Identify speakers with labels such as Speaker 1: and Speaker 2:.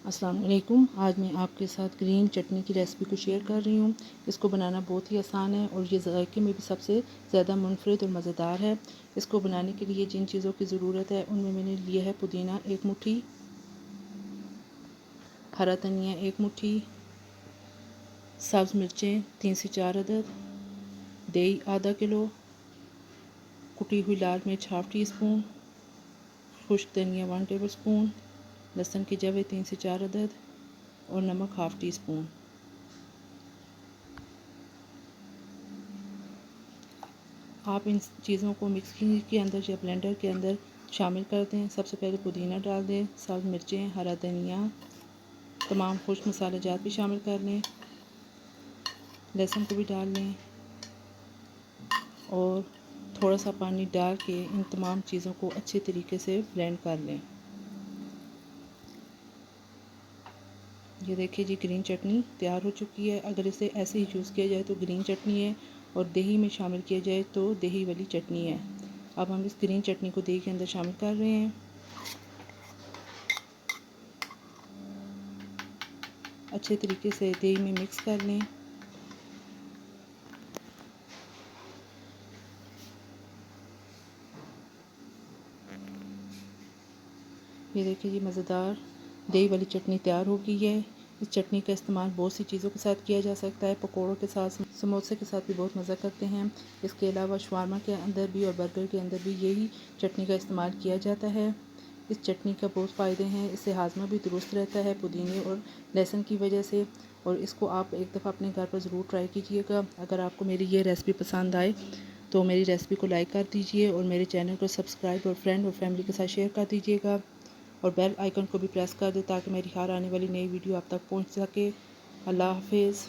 Speaker 1: अस्सलाम वालेकुम। आज मैं आपके साथ ग्रीन चटनी की रेसिपी को शेयर कर रही हूँ। इसको बनाना बहुत ही आसान है और ये ज़ायके में भी सबसे ज़्यादा मुनफरिद और मज़ेदार है। इसको बनाने के लिए जिन चीज़ों की ज़रूरत है उनमें मैंने लिया है पुदीना 1 मुट्ठी, हरा धनिया 1 मुट्ठी, सब्ज़ मिर्चें 3 से 4 अदद, दही आधा किलो, कुटी हुई लाल मिर्च हाफ़ टी स्पून, खुश्क धनिया 1 टेबल स्पून, लहसुन की जवे 3 से 4 अदद और नमक हाफ़ टी स्पून। आप इन चीज़ों को मिक्सी के अंदर या ब्लेंडर के अंदर शामिल कर दें। सबसे पहले पुदीना डाल दें, सब्ज़ मिर्चें, हरा धनिया, तमाम खुश्क मसाले जात भी शामिल कर लें, लहसुन को भी डाल लें और थोड़ा सा पानी डाल के इन तमाम चीज़ों को अच्छे तरीके से ब्लेंड कर लें। ये देखिए जी, ग्रीन चटनी तैयार हो चुकी है। अगर इसे ऐसे ही यूज़ किया जाए तो ग्रीन चटनी है और दही में शामिल किया जाए तो दही वाली चटनी है। अब हम इस ग्रीन चटनी को दही के अंदर शामिल कर रहे हैं। अच्छे तरीके से दही में मिक्स कर लें। ये देखिए जी, मज़ेदार दही वाली चटनी तैयार हो गई है। इस चटनी का इस्तेमाल बहुत सी चीज़ों के साथ किया जा सकता है। पकौड़ों के साथ, समोसे के साथ भी बहुत मज़ा करते हैं। इसके अलावा शवारमा के अंदर भी और बर्गर के अंदर भी यही चटनी का इस्तेमाल किया जाता है। इस चटनी का बहुत फ़ायदे हैं। इससे हाजमा भी दुरुस्त रहता है पुदीने और लहसुन की वजह से। और इसको आप एक दफ़ा अपने घर पर ज़रूर ट्राई कीजिएगा। अगर आपको मेरी ये रेसिपी पसंद आए तो मेरी रेसिपी को लाइक कर दीजिए और मेरे चैनल को सब्सक्राइब और फ्रेंड और फैमिली के साथ शेयर कर दीजिएगा और बेल आइकन को भी प्रेस कर दें ताकि मेरी हर आने वाली नई वीडियो आप तक पहुंच सके। अल्लाह हाफिज़।